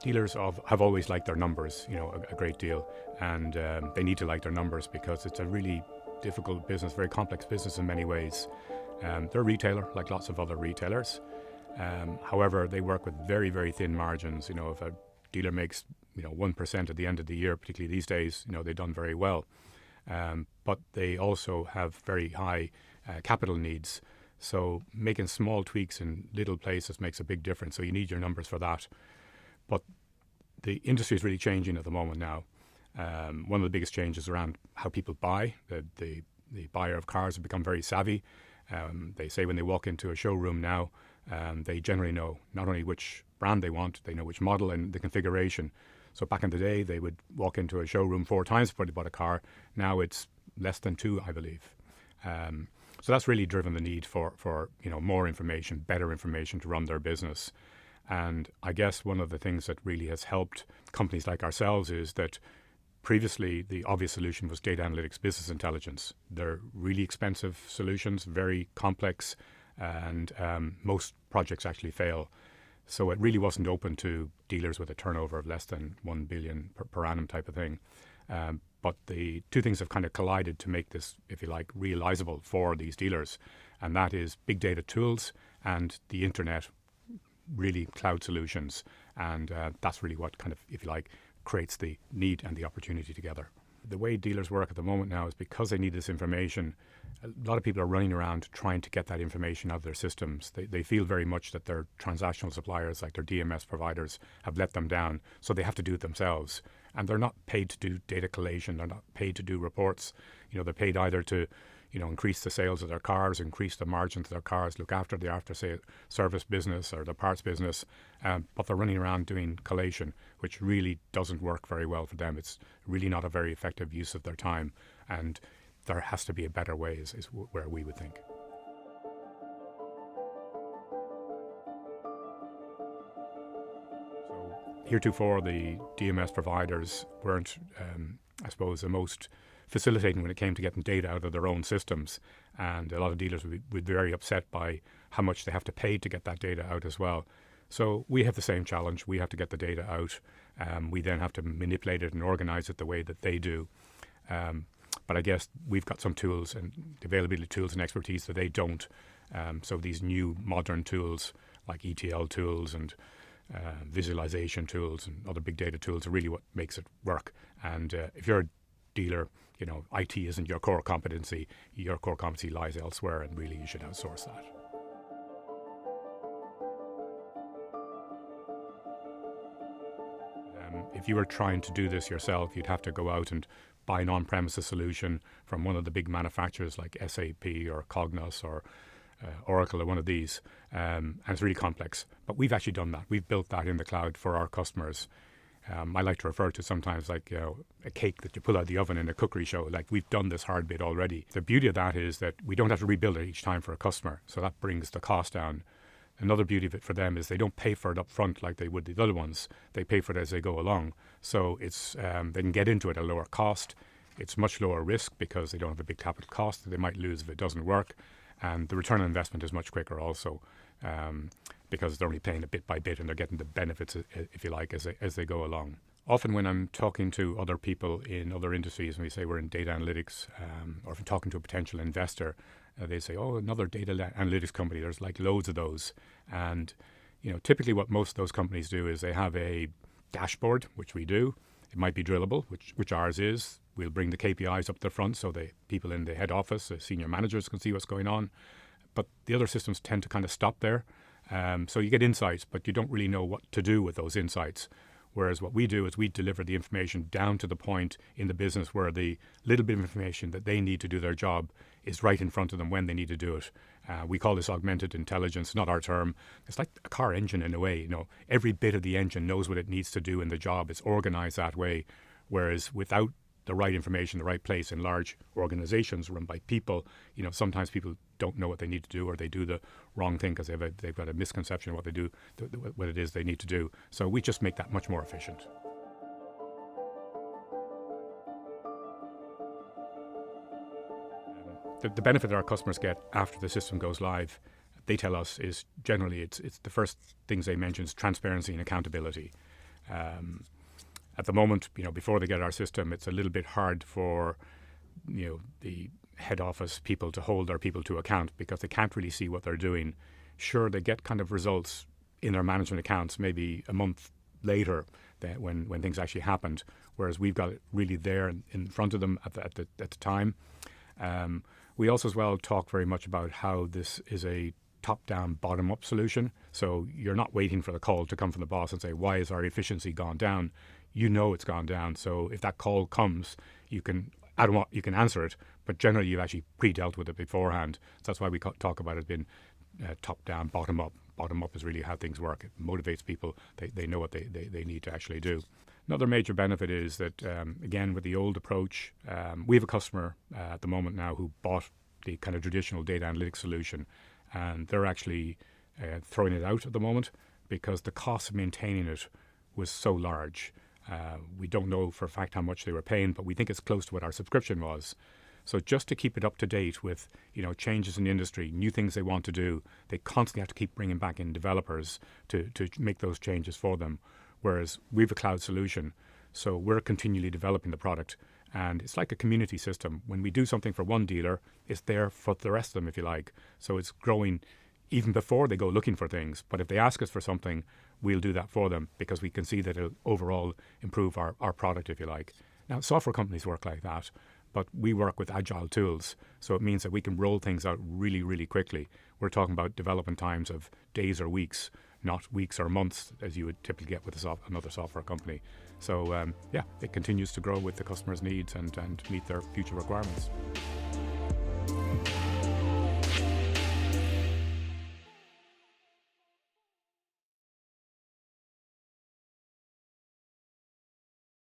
Dealers have always liked their numbers, a great deal, and they need to like their numbers because it's a really difficult business, very complex business in many ways. They're a retailer, like lots of other retailers. However, they work with very, very thin margins. If a dealer makes 1% at the end of the year, particularly these days, they've done very well. But they also have very high capital needs. So making small tweaks in little places makes a big difference. So you need your numbers for that. But the industry is really changing at the moment now. One of the biggest changes around how people buy. The buyer of cars have become very savvy. They say when they walk into a showroom now, they generally know not only which brand they want, they know which model and the configuration. So back in the day, they would walk into a showroom 4 times before they bought a car. Now it's less than 2, I believe. So that's really driven the need for more information, better information to run their business. And I guess one of the things that really has helped companies like ourselves is that previously the obvious solution was data analytics, business intelligence. They're really expensive solutions, very complex, and most projects actually fail. So it really wasn't open to dealers with a turnover of less than 1 billion per annum type of thing. But the two things have kind of collided to make this, if you like, realizable for these dealers. And that is big data tools and the internet, really cloud solutions. And that's really what kind of, if you like, creates the need and the opportunity together. The way dealers work at the moment now is because they need this information, a lot of people are running around trying to get that information out of their systems. They feel very much that their transactional suppliers, like their DMS providers, have let them down, so they have to do it themselves. And they're not paid to do data collation, they're not paid to do reports. They're paid either to increase the sales of their cars, increase the margins of their cars, look after the after-sale service business or the parts business, but they're running around doing collation, which really doesn't work very well for them. It's really not a very effective use of their time, and there has to be a better way, is where we would think. So heretofore, the DMS providers weren't, I suppose, the most facilitating when it came to getting data out of their own systems. And a lot of dealers would be very upset by how much they have to pay to get that data out as well. So we have the same challenge. We have to get the data out. We then have to manipulate it and organize it the way that they do. But I guess we've got some tools and availability tools and expertise that they don't. So these new modern tools like ETL tools and visualization tools and other big data tools are really what makes it work. And if you're a dealer, IT isn't your core competency. Your core competency lies elsewhere, and really you should outsource that. If you were trying to do this yourself, you'd have to go out and buy an on-premises solution from one of the big manufacturers like SAP or Cognos or Oracle or one of these, and it's really complex. But we've actually done that. We've built that in the cloud for our customers. I like to refer to sometimes like a cake that you pull out of the oven in a cookery show. Like, we've done this hard bit already. The beauty of that is that we don't have to rebuild it each time for a customer, so that brings the cost down. Another beauty of it for them is they don't pay for it up front like they would the other ones. They pay for it as they go along. So it's they can get into it at a lower cost. It's much lower risk because they don't have a big capital cost that they might lose if it doesn't work. And the return on investment is much quicker also, because they're only paying it bit by bit and they're getting the benefits, if you like, as they go along. Often when I'm talking to other people in other industries, when we say we're in data analytics, or if I'm talking to a potential investor, they say, oh, another data analytics company. There's like loads of those. And typically what most of those companies do is they have a dashboard, which we do. It might be drillable, which ours is. We'll bring the KPIs up the front so the people in the head office, the senior managers, can see what's going on. But the other systems tend to kind of stop there. So you get insights, but you don't really know what to do with those insights. Whereas what we do is we deliver the information down to the point in the business where the little bit of information that they need to do their job is right in front of them when they need to do it. We call this augmented intelligence, not our term. It's like a car engine in a way. Every bit of the engine knows what it needs to do in the job. It's organized that way. Whereas without the right information, the right place in large organizations run by people, sometimes people don't know what they need to do, or they do the wrong thing because they've got a misconception of what they do, what it is they need to do. So we just make that much more efficient. The benefit that our customers get after the system goes live, they tell us, is generally it's the first things they mention is transparency and accountability. At the moment, before they get our system, it's a little bit hard for, the head office people to hold their people to account because they can't really see what they're doing. Sure, they get kind of results in their management accounts maybe a month later when things actually happened, whereas we've got it really there in front of them at the time. We also as well talk very much about how this is a top-down, bottom-up solution. So you're not waiting for the call to come from the boss and say, why is our efficiency gone down? It's gone down. So if that call comes, you can answer it, but generally you've actually pre-dealt with it beforehand. So that's why we talk about it being top-down, bottom-up. Bottom-up is really how things work. It motivates people. They know what they need to actually do. Another major benefit is that, again, with the old approach, we have a customer at the moment now who bought the kind of traditional data analytics solution, and they're actually throwing it out at the moment because the cost of maintaining it was so large. We don't know for a fact how much they were paying, but we think it's close to what our subscription was. So just to keep it up to date with, changes in the industry, new things they want to do, they constantly have to keep bringing back in developers to make those changes for them. Whereas we have a cloud solution, so we're continually developing the product. And it's like a community system. When we do something for one dealer, it's there for the rest of them, if you like. So it's growing even before they go looking for things. But if they ask us for something, we'll do that for them because we can see that it'll overall improve our product, if you like. Now, software companies work like that, but we work with agile tools. So it means that we can roll things out really, really quickly. We're talking about development times of days or weeks, not weeks or months, as you would typically get with another software company. So, it continues to grow with the customer's needs and meet their future requirements.